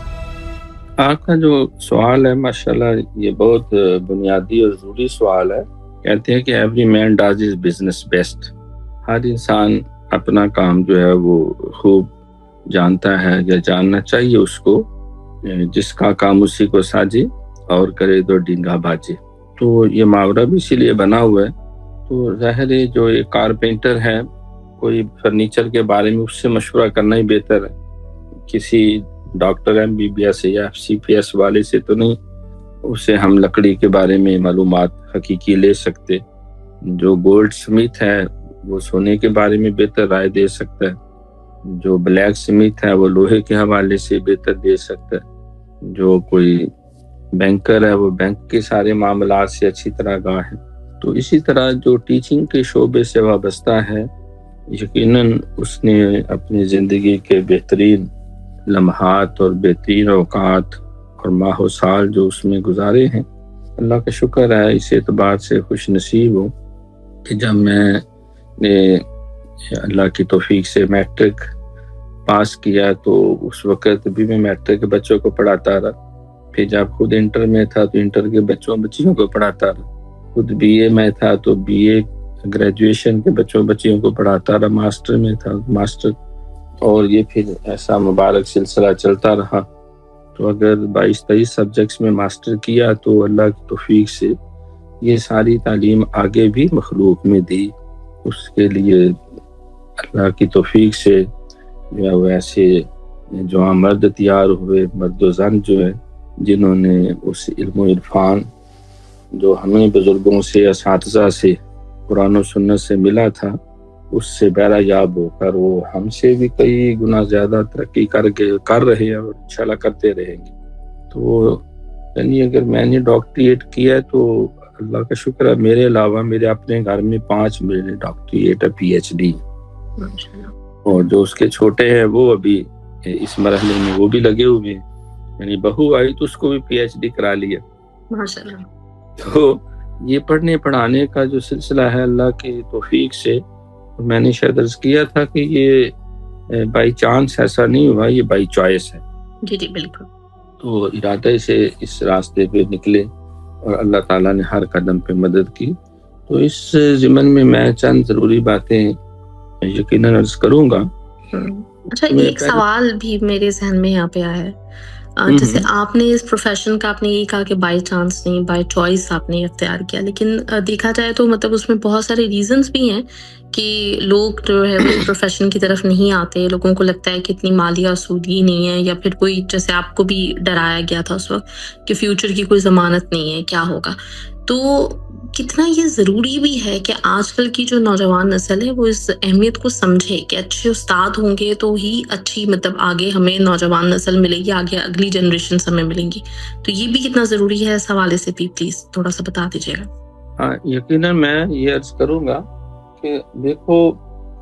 آپ کا جو سوال ہے ماشاءاللہ یہ بہت بنیادی اور ضروری سوال ہے. کہتے ہیں کہ every man does his business best. ہر انسان اپنا کام جو ہے وہ خوب جانتا ہے یا جاننا چاہیے اس کو، جس کا کام اسی کو ساجے اور کرے تو ڈینگا بھاجے. تو یہ محاورہ بھی اسی لیے بنا ہوا ہے. تو ظاہر ہے جو ایک کارپینٹر ہے، کوئی فرنیچر کے بارے میں اس سے مشورہ کرنا ہی بہتر ہے، کسی ڈاکٹر MBBS یا CPS والے سے تو نہیں. اسے ہم لکڑی کے بارے میں معلومات حقیقی لے سکتے. جو گولڈ سمتھ ہے وہ سونے کے بارے میں بہتر رائے دے سکتا ہے، جو بلیک سمتھ ہے وہ لوہے کے حوالے سے بہتر دے سکتا ہے. جو کوئی بینکر ہے وہ بینک کے سارے معاملات سے اچھی طرح آگاہ ہے. تو اسی طرح جو ٹیچنگ کے شعبے سے وابستہ ہے یقیناً اس نے اپنی زندگی کے بہترین لمحات اور بہترین اوقات اور ماہ و سال جو اس میں گزارے ہیں. اللہ کا شکر ہے اس اعتبار سے خوش نصیب ہوں کہ جب میں نے اللہ کی توفیق سے میٹرک پاس کیا تو اس وقت بھی میں میٹرک کے بچوں کو پڑھاتا رہا. پھر جب خود انٹر میں تھا تو انٹر کے بچیوں کو پڑھاتا رہا. خود بی اے میں تھا تو بی اے گریجویشن کے بچیوں کو پڑھاتا رہا. ماسٹر میں تھا ماسٹر. اور یہ پھر ایسا مبارک سلسلہ چلتا رہا. تو اگر 22-23 سبجیکٹس میں ماسٹر کیا تو اللہ کی توفیق سے یہ ساری تعلیم آگے بھی مخلوق میں دی. اس کے لیے اللہ کی توفیق سے جو ایسے جو مرد تیار ہوئے، مرد و زن جو ہے جنہوں نے اس علم و عرفان جو ہمیں بزرگوں سے اساتذہ سے قرآن و سنت سے ملا تھا اس سے بہرہ یاب ہو کر وہ ہم سے بھی کئی گنا زیادہ ترقی کر رہے ہیں اور انشاءاللہ کرتے رہیں گے. تو یعنی اگر میں نے ڈاکٹریٹ کیا ہے تو اللہ کا شکر ہے میرے علاوہ میرے اپنے گھر میں 5 میرے ڈاکٹریٹ ہے، پی ایچ ڈی. اور جو اس کے چھوٹے ہیں وہ ابھی اس مرحلے میں وہ بھی لگے ہوئے ہیں. یعنی بہو آئی تو اس کو بھی پی ایچ ڈی کرا لیا ماشاءاللہ. تو یہ پڑھنے پڑھانے کا جو سلسلہ ہے اللہ کی توفیق سے میں نے شاید عرض کیا تھا کہ یہ بائی چانس ایسا نہیں ہوا، یہ بائی چوائس ہے. جی بالکل. تو ارادے سے اس راستے پہ نکلے اور اللہ تعالیٰ نے ہر قدم پہ مدد کی. تو اس ضمن میں میں چند ضروری باتیں یقیناً عرض کروں گا. اچھا ایک سوال بھی میرے ذہن میں یہاں پہ آیا ہے. جیسے آپ نے اس پروفیشن کا آپ نے یہ کہا کہ بائی چانس نہیں بائی چوائس آپ نے اختیار کیا، لیکن دیکھا جائے تو مطلب اس میں بہت سارے ریزنز بھی ہیں کہ لوگ جو ہے وہ پروفیشن کی طرف نہیں آتے. لوگوں کو لگتا ہے کہ اتنی مالی آسودگی نہیں ہے، یا پھر کوئی جیسے آپ کو بھی ڈرایا گیا تھا اس وقت کہ فیوچر کی کوئی ضمانت نہیں ہے، کیا ہوگا. تو کتنا یہ ضروری بھی ہے کہ آج کل کی جو نوجوان نسل ہے وہ اس اہمیت کو سمجھے کہ اچھے استاد ہوں گے تو ہی اچھی مطلب آگے ہمیں نوجوان نسل ملے گی، آگے اگلی جنریشن ہمیں ملیں گی. تو یہ بھی کتنا ضروری ہے اس حوالے سے بھی پلیز تھوڑا سا بتا دیجیے گا. ہاں یقیناً میں یہ عرض کروں گا کہ دیکھو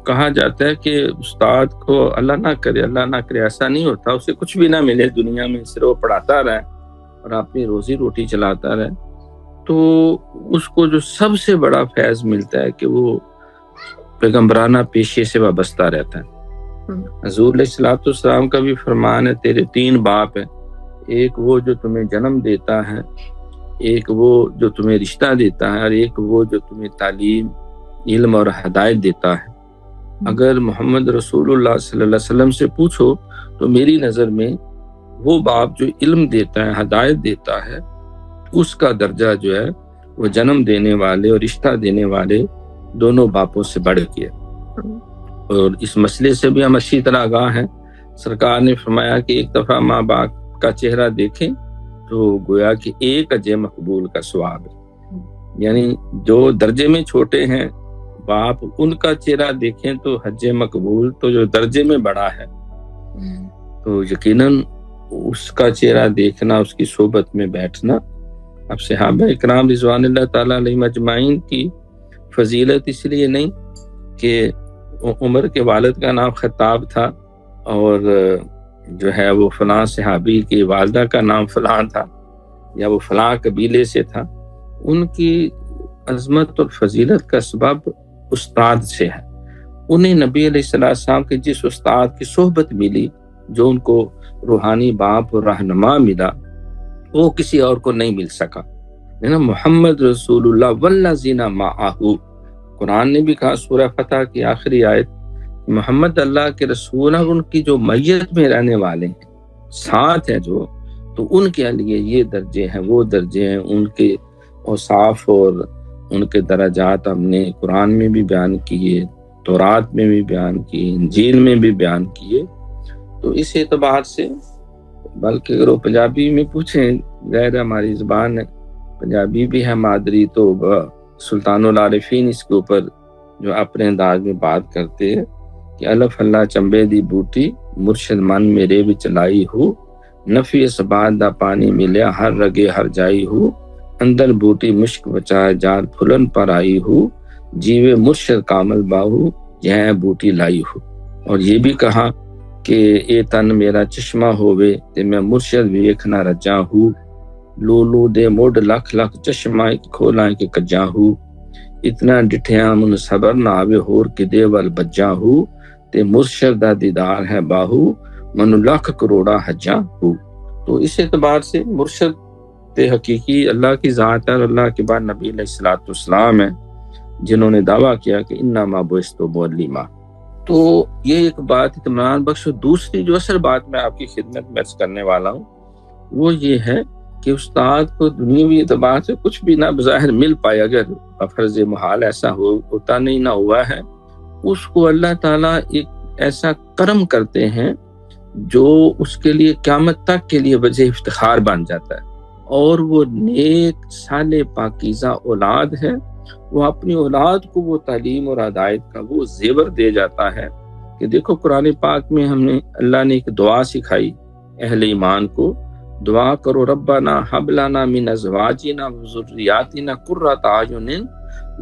کہا جاتا ہے کہ استاد کو اللہ نہ کرے ایسا نہیں ہوتا، اسے کچھ بھی نہ ملے دنیا میں، صرف وہ پڑھاتا رہے اور اپنی روزی روٹی چلاتا رہے تو اس کو جو سب سے بڑا فیض ملتا ہے کہ وہ پیغمبرانہ پیشے سے وابستہ رہتا ہے. حضور علیہ الصلوۃ والسلام کا بھی فرمان ہے تیرے 3 باپ ہیں، ایک وہ جو تمہیں جنم دیتا ہے، ایک وہ جو تمہیں رشتہ دیتا ہے، اور ایک وہ جو تمہیں تعلیم علم اور ہدایت دیتا ہے. اگر محمد رسول اللہ صلی اللہ علیہ وسلم سے پوچھو تو میری نظر میں وہ باپ جو علم دیتا ہے ہدایت دیتا ہے اس کا درجہ جو ہے وہ جنم دینے والے اور رشتہ دینے والے دونوں باپوں سے بڑھ کے. اور اس مسئلے سے بھی ہم اچھی طرح آگاہ ہیں. سرکار نے فرمایا کہ ایک دفعہ ماں باپ کا چہرہ دیکھیں تو گویا کہ ایک حج مقبول کا ثواب ہے. یعنی جو درجے میں چھوٹے ہیں باپ ان کا چہرہ دیکھیں تو حج مقبول، تو جو درجے میں بڑا ہے تو یقیناً اس کا چہرہ دیکھنا، اس کی صحبت میں بیٹھنا. اب صحابہ اکرام رضوان اللہ تعالیٰ علیہم اجمعین کی فضیلت اس لیے نہیں کہ عمر کے والد کا نام خطاب تھا اور جو ہے وہ فلاں صحابی کی والدہ کا نام فلاں تھا یا وہ فلاں قبیلے سے تھا. ان کی عظمت اور فضیلت کا سبب استاد سے ہے. انہیں نبی علیہ السلام کے جس استاد کی صحبت ملی، جو ان کو روحانی باپ اور رہنما ملا، وہ کسی اور کو نہیں مل سکا. محمد رسول اللہ والذین معہ، قرآن نے بھی کہا سورہ فتح کی آخری آیت، محمد اللہ کے رسول اور ان کی جو میت میں رہنے والے ہیں ساتھ ہیں جو، تو ان کے لیے یہ درجے ہیں وہ درجے ہیں. ان کے اوصاف اور ان کے درجات ہم نے قرآن میں بھی بیان کیے، تورات میں بھی بیان کیے، انجیل میں بھی بیان کیے. تو اس اعتبار سے بلکہ اگر وہ پنجابی میں پوچھیں، غیر ہماری زبان ہے، پنجابی بھی ہے مادری، تو سلطان العارفین اس کے اوپر جو اپنے انداز میں بات کرتے ہیں کہ الف اللہ چمبے دی بوٹی مرشد من میرے بھی چلائی ہو، نفی سباد دا پانی ملیا ہر رگے ہر جائی ہو، اندر بوٹی مشک بچائے جار پھلن پر آئی ہو، جیوے مرشد کامل باہو جہاں بوٹی لائی ہو۔ اور یہ بھی کہا کہ اے تن میرا چشمہ ہووے تے میں مرشد ویکھنا رجاں ہوں، لولو دے موڈ لکھ لکھ چشمہ کھولاں کے کجاں ہوں، اتنا ڈٹھیاں من صبر نہ آوے ہور کدے ول بجاں ہوں، تے مرشد دا دیدار ہے باہو من لاکھ کروڑا حجاں ہوں۔ تو اس اعتبار سے مرشد تے حقیقی اللہ کی ذات ہے اور اللہ کے بعد نبی علیہ الصلوۃ والسلام ہے جنہوں نے دعویٰ کیا کہ انما بعثت معلما۔ تو یہ ایک بات اطمینان بخش۔ دوسری جو اصل بات میں آپ کی خدمت میں عرض کرنے والا ہوں وہ یہ ہے کہ استاد کو دنیاوی اعتبار سے کچھ بھی نہ بظاہر مل پائے، اگر فرض محال ایسا ہوتا نہیں نہ ہوا ہے، اس کو اللہ تعالیٰ ایک ایسا کرم کرتے ہیں جو اس کے لیے قیامت تک کے لیے وجہ افتخار بن جاتا ہے، اور وہ نیک صالح پاکیزہ اولاد ہے، وہ اپنی اولاد کو وہ تعلیم اور ہدایت کا وہ زیور دے جاتا ہے کہ دیکھو قرآن پاک میں ہم نے اللہ نے ایک دعا سکھائی اہل ایمان کو، دعا کرو ربنا ہب لنا من ازواجنا وذریاتنا قرۃ اعین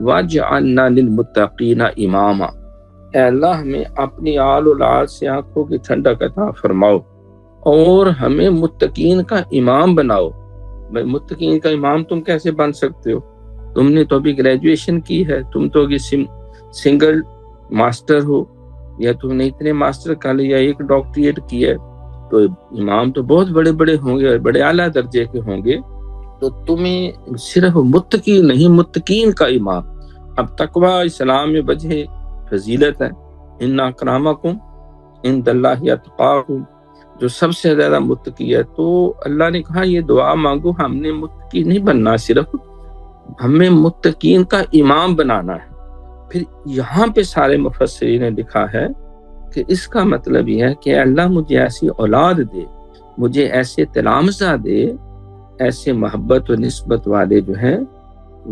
واجعلنا للمتقین اماما۔ اے اللہ ہمیں اپنی آل اولاد سے آنکھوں کی ٹھنڈک عطا فرماؤ اور ہمیں متقین کا امام بناؤ۔ بھائی متقین کا امام تم کیسے بن سکتے ہو؟ تم نے تو ابھی گریجویشن کی ہے، تم تو ابھی سنگل ماسٹر ہو، یا تم نے اتنے ماسٹر کر لیا، ایک ڈاکٹریٹ کی ہے، تو امام تو بہت بڑے بڑے ہوں گے، بڑے اعلیٰ درجے کے ہوں گے، تو تمہیں صرف متقی نہیں متقین کا امام۔ اب تقوی اسلام میں وجہ فضیلت ہے، ان اکرامکم عند اللہ اتقاکم، جو سب سے زیادہ متقی ہے۔ تو اللہ نے کہا یہ دعا مانگو، ہم نے متقی نہیں بننا، صرف ہمیں متقین کا امام بنانا ہے۔ پھر یہاں پہ سارے مفسرین نے لکھا ہے کہ اس کا مطلب یہ ہے کہ اللہ مجھے ایسی اولاد دے، مجھے ایسے تلامذہ دے، ایسے محبت و نسبت والے جو ہیں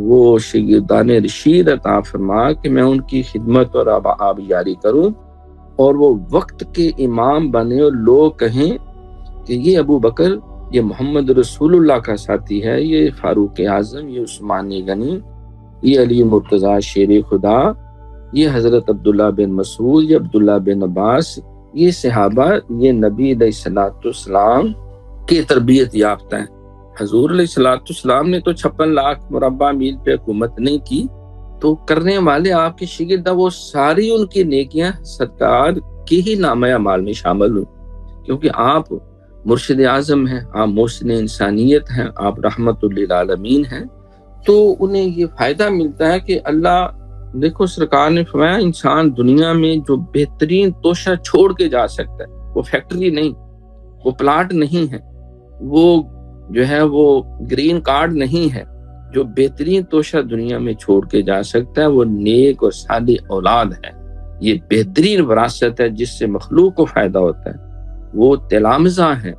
وہ شاگردان رشید عطا فرما کہ میں ان کی خدمت اور آبیاری کروں، اور وہ وقت کے امام بنے اور لوگ کہیں کہ یہ ابو بکر، یہ محمد رسول اللہ کا ساتھی ہے، یہ فاروق اعظم، یہ عثمان غنی، یہ علی مرتضیٰ شیر خدا، یہ حضرت عبداللہ بن مسعود، یہ عبداللہ بن عباس، یہ صحابہ، یہ نبی علیہ الصلوۃ والسلام کی تربیت یافتہ ہیں۔ حضور علیہ الصلوۃ والسلام نے تو 56 لاکھ مربع میل پہ حکومت نہیں کی، تو کرنے والے آپ کے شاگرد وہ ساری ان کی نیکیاں صدقار کی ہی نامہ اعمال میں شامل ہوں، کیونکہ آپ مرشد اعظم ہیں، آپ محسن انسانیت ہیں، آپ رحمت للعالمین ہیں، تو انہیں یہ فائدہ ملتا ہے کہ اللہ، دیکھو سرکار نے فرمایا انسان دنیا میں جو بہترین توشہ چھوڑ کے جا سکتا ہے، وہ فیکٹری نہیں، وہ پلاٹ نہیں ہے، وہ جو ہے وہ گرین کارڈ نہیں ہے، جو بہترین توشہ دنیا میں چھوڑ کے جا سکتا ہے وہ نیک اور صالح اولاد ہے۔ یہ بہترین وراثت ہے جس سے مخلوق کو فائدہ ہوتا ہے، وہ تلامذہ ہیں۔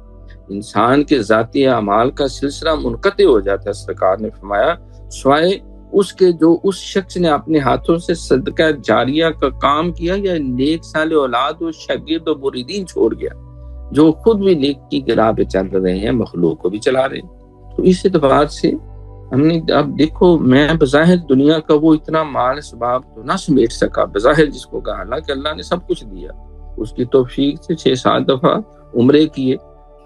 انسان کے ذاتی اعمال کا سلسلہ منقطع ہو جاتا ہے، سرکار نے فرمایا سوائے اس کے جو اس شخص نے اپنے ہاتھوں سے صدقہ جاریہ کا کام کیا یا نیک صالح اولاد و شاگرد و مریدین چھوڑ گیا، جو خود بھی نیک کی راہ پہ چل رہے ہیں، مخلوق کو بھی چلا رہے ہیں۔ تو اس اعتبار سے ہم نے اب دیکھو، میں بظاہر دنیا کا وہ اتنا مال اسباب تو نہ سمیٹ سکا بظاہر جس کو کہا، حالانکہ اللہ نے سب کچھ دیا، اس کی توفیق سے 6-7 دفعہ عمرے کیے،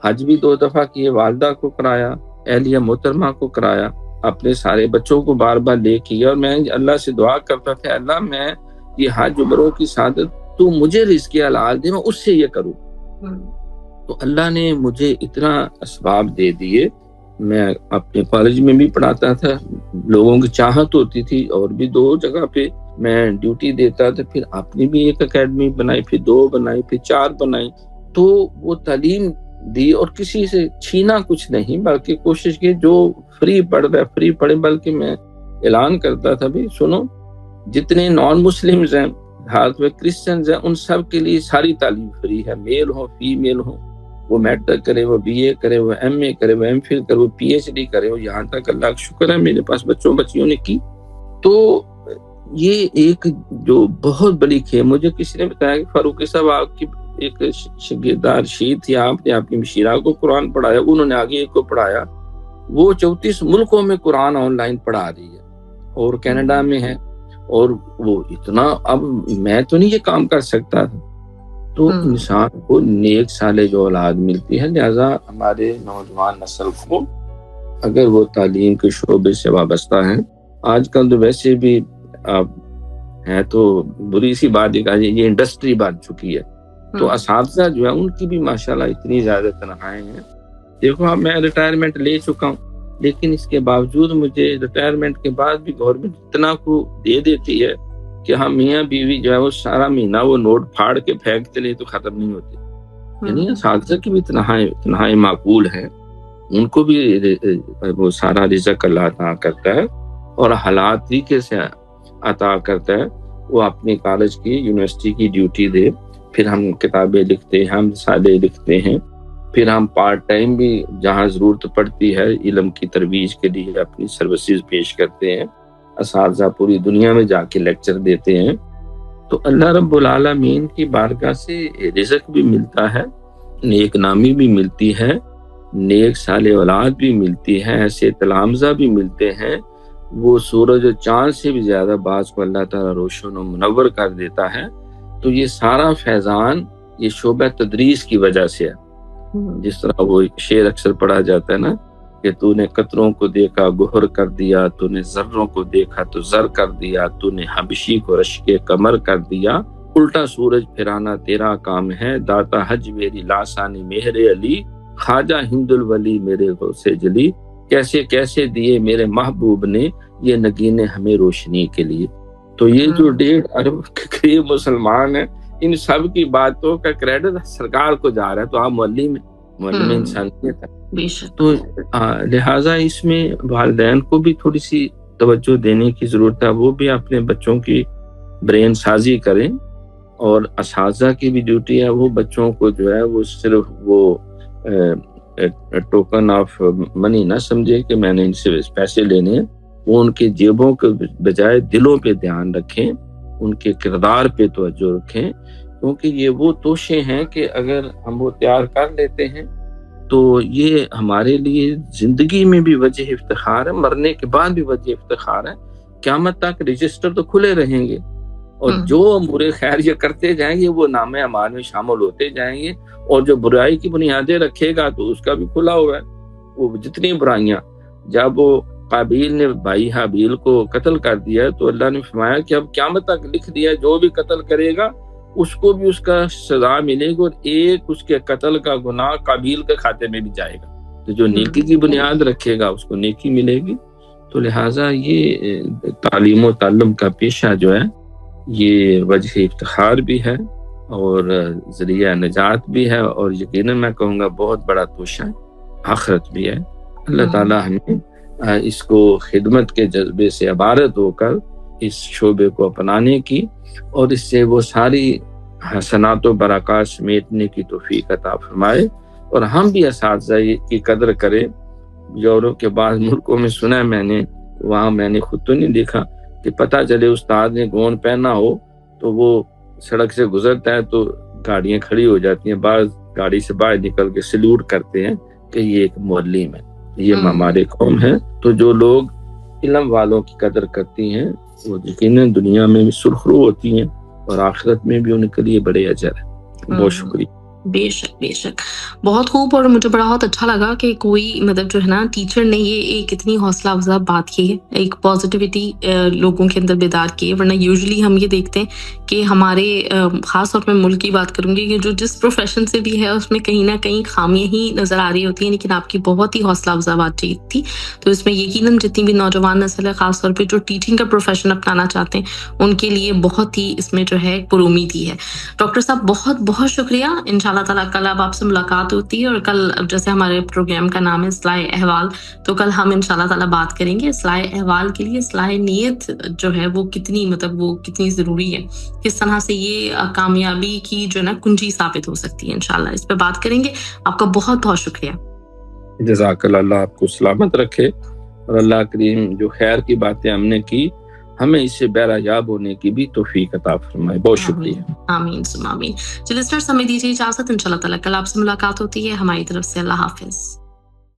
حج بھی 2 دفعہ کیے، والدہ کو کرایا، اہلیہ محترمہ کو کرایا، اپنے سارے بچوں کو بار بار لے کیا، اور میں اللہ سے دعا کرتا تھا اللہ میں یہ حج عمروں کی سعادت تو مجھے رزق حلال دے، میں اس سے یہ کروں۔ تو اللہ نے مجھے اتنا اسباب دے دیے، میں اپنے کالج میں بھی پڑھاتا تھا، لوگوں کی چاہت ہوتی تھی، اور بھی 2 جگہ پہ میں ڈیوٹی دیتا تھا، پھر اپنی بھی ایک اکیڈمی بنائی، پھر 2 بنائی، پھر 4 بنائی، تو وہ تعلیم دی اور کسی سے چھینا کچھ نہیں، بلکہ کوشش کی جو فری پڑھ رہا ہے فری پڑھے، بلکہ میں اعلان کرتا تھا بھی سنو جتنے نان مسلمز ہیں، ہاتھ میں کرسچنز ہیں، ان سب کے لیے ساری تعلیم فری ہے، میل ہو فیمیل ہو، وہ میٹرک کرے، وہ بی اے کرے، وہ ایم اے کرے، وہ ایم فل کرے، وہ پی ایچ ڈی کرے، وہ یہاں تک اللہ کا شکر ہے میرے پاس بچوں بچیوں نے کی۔ تو یہ ایک جو بہت بڑی کھیل، مجھے کسی نے بتایا کہ فاروقی صاحب آپ کی ایک شاگردار شیعہ تھی، آپ نے اپنی مشیرہ کو قرآن پڑھایا، انہوں نے آگے ایک کو پڑھایا، وہ 34 ملکوں میں قرآن آن لائن پڑھا رہی ہے اور کینیڈا میں ہے، اور وہ اتنا، اب میں تو نہیں یہ کام کر سکتا تھا۔ تو انسان کو نیک صالح جو اولاد ملتی ہے، لہذا ہمارے نوجوان نسل کو اگر وہ تعلیم کے شعبے سے وابستہ ہیں، آج کل تو ویسے بھی ہے تو بری سی بات یہ انڈسٹری بن چکی ہے، تو اساتذہ جو ہے ان کی بھی ماشاءاللہ اتنی زیادہ تنخواہیں ہیں۔ دیکھو اب میں ریٹائرمنٹ لے چکا ہوں، لیکن اس کے باوجود مجھے ریٹائرمنٹ کے بعد بھی گورنمنٹ اتنا کو دے دیتی ہے کہ ہم میاں بیوی جو ہے وہ سارا مہینہ وہ نوٹ پھاڑ کے پھینکتے لے تو ختم نہیں ہوتے۔ یعنی اساتذہ کی بھی تنخواہیں معقول ہیں، ان کو بھی وہ سارا رزق اللہ عطا کرتا ہے اور حالات طریقے سے عطا کرتا ہے۔ وہ اپنے کالج کی یونیورسٹی کی ڈیوٹی دے، پھر ہم کتابیں لکھتے ہیں، ہم رسالے لکھتے ہیں، پھر ہم پارٹ ٹائم بھی جہاں ضرورت پڑتی ہے علم کی ترویج کے لیے اپنی سروسز پیش کرتے ہیں۔ اساتذہ پوری دنیا میں جا کے لیکچر دیتے ہیں، تو اللہ رب العالمین کی بارگاہ سے رزق بھی ملتا ہے، نیک نامی بھی ملتی ہے، نیک صالح اولاد بھی ملتی ہے، ایسے تلامذہ بھی ملتے ہیں۔ وہ سورج و چاند سے بھی زیادہ بعض کو اللہ تعالیٰ روشن و منور کر دیتا ہے۔ تو یہ سارا فیضان یہ شعبہ تدریس کی وجہ سے ہے۔ جس طرح وہ شعر اکثر پڑھا جاتا ہے نا کہ تو نے قطروں کو دیکھا گوہر کر دیا، تو نے ذروں کو دیکھا تو زر کر دیا، تو نے حبشی کو رشک کمر کر دیا، الٹا سورج پھرانا تیرا کام ہے، داتا حج میری لاسانی مہر علی، خواجہ ہند الولی میرے غوث جلی، کیسے کیسے دیے میرے محبوب نے یہ نگینے ہمیں روشنی کے لیے۔ تو یہ جو 1.5 ارب کے قریب مسلمان ہیں، ان سب کی باتوں کا کریڈٹ سرکار کو جا رہا ہے، تو آپ معلم انسانیت ہے۔ تو لہٰذا اس میں والدین کو بھی تھوڑی سی توجہ دینے کی ضرورت ہے، وہ بھی اپنے بچوں کی برین سازی کریں، اور اساتذہ کی بھی ڈیوٹی ہے وہ بچوں کو جو ہے وہ صرف وہ ٹوکن آف منی نہ سمجھے کہ میں نے ان سے پیسے لینے ہیں، وہ ان کے جیبوں کے بجائے دلوں پہ دھیان رکھیں، ان کے کردار پہ توجہ رکھیں، کیونکہ یہ وہ توشے ہیں کہ اگر ہم وہ تیار کر لیتے ہیں تو یہ ہمارے لیے زندگی میں بھی وجہ افتخار ہے، مرنے کے بعد بھی وجہ افتخار ہے۔ قیامت تک رجسٹر تو کھلے رہیں گے، اور جو امور خیر یہ کرتے جائیں گے وہ نام اعمال میں شامل ہوتے جائیں گے، اور جو برائی کی بنیادیں رکھے گا تو اس کا بھی کھلا ہوا ہے۔ وہ جتنی برائیاں، جب وہ قابیل نے بھائی حابیل کو قتل کر دیا تو اللہ نے فرمایا کہ اب قیامت تک لکھ دیا جو بھی قتل کرے گا اس کو بھی اس کا سزا ملے گی، اور ایک اس کے قتل کا گناہ قابیل کے کھاتے میں بھی جائے گا۔ تو جو نیکی کی بنیاد رکھے گا اس کو نیکی ملے گی۔ تو لہٰذا یہ تعلیم و تعلم کا پیشہ جو ہے یہ وجہ افتخار بھی ہے اور ذریعہ نجات بھی ہے، اور یقیناً میں کہوں گا بہت بڑا توشہ آخرت بھی ہے۔ اللہ تعالیٰ ہمیں اس کو خدمت کے جذبے سے عبارت ہو کر اس شعبے کو اپنانے کی اور اس سے وہ ساری حسنات و برکات سمیٹنے کی توفیق عطا فرمائے، اور ہم بھی اساتذہ کی قدر کریں۔ یورپ کے بعض ملکوں میں سنا ہے میں نے، وہاں میں نے خود تو نہیں دیکھا کہ پتہ چلے استاد نے گون پہنا ہو تو وہ سڑک سے گزرتا ہے تو گاڑیاں کھڑی ہو جاتی ہیں، بعض گاڑی سے باہر نکل کے سلیوٹ کرتے ہیں کہ یہ ایک معلم ہے، یہ ہمارے قوم ہے۔ تو جو لوگ علم والوں کی قدر کرتی ہیں وہ یقیناً دنیا میں بھی سرخرو ہوتی ہیں اور آخرت میں بھی ان کے لیے بڑے اجر ہے۔ بہت شکریہ۔ بے شک بے شک، بہت خوب، اور مجھے بہت اچھا لگا کہ کوئی مطلب جو ہے نا ٹیچر نے یہ ایک اتنی حوصلہ افزا بات کی ہے، ایک پازیٹیوٹی لوگوں کے اندر بیدار کی ہے، ورنہ یوزلی ہم یہ دیکھتے ہیں کہ ہمارے خاص طور پہ ملک کی بات کروں گی کہ جو جس پروفیشن سے بھی ہے اس میں کہیں نہ کہیں خامیاں ہی نظر آ رہی ہوتی ہیں، لیکن آپ کی بہت ہی حوصلہ افزا بات چیت تھی۔ تو اس میں یقیناً جتنی بھی نوجوان نسل ہے خاص طور پہ جو ٹیچنگ کا پروفیشن اپنانا چاہتے ہیں ان کے لیے بہت ہی اس میں جو ہے پر امیدی ہے۔ ڈاکٹر صاحب بہت بہت شکریہ، انشاءاللہ تعالیٰ کل اب آپ سے ملاقات ہوتی ہے، اور کل جیسے ہمارے پروگرام کا نام ہے اصلاح احوال، تو کل ہم انشاءاللہ تعالیٰ بات کریں گے اصلاح احوال کے لیے اصلاح نیت جو ہے وہ کتنی وہ کتنی ضروری ہے، کس طرح سے یہ کامیابی کی جو ہے نا کنجی ثابت ہو سکتی ہے۔ انشاءاللہ اس پہ بات کریں گے۔ آپ کا بہت بہت شکریہ۔ جزاک اللہ، اللہ آپ کو سلامت رکھے، اور اللہ کریم جو خیر کی باتیں ہم نے کی ہمیں اس سے بہرایاب ہونے کی بھی توفیق عطا فرمائے. بہت شکریہ. آمین ثم آمین. جو لسنرز ہمیں دیجیے اجازت، انشاءاللہ تعالیٰ کل آپ سے ملاقات ہوتی ہے. ہماری طرف سے اللہ حافظ.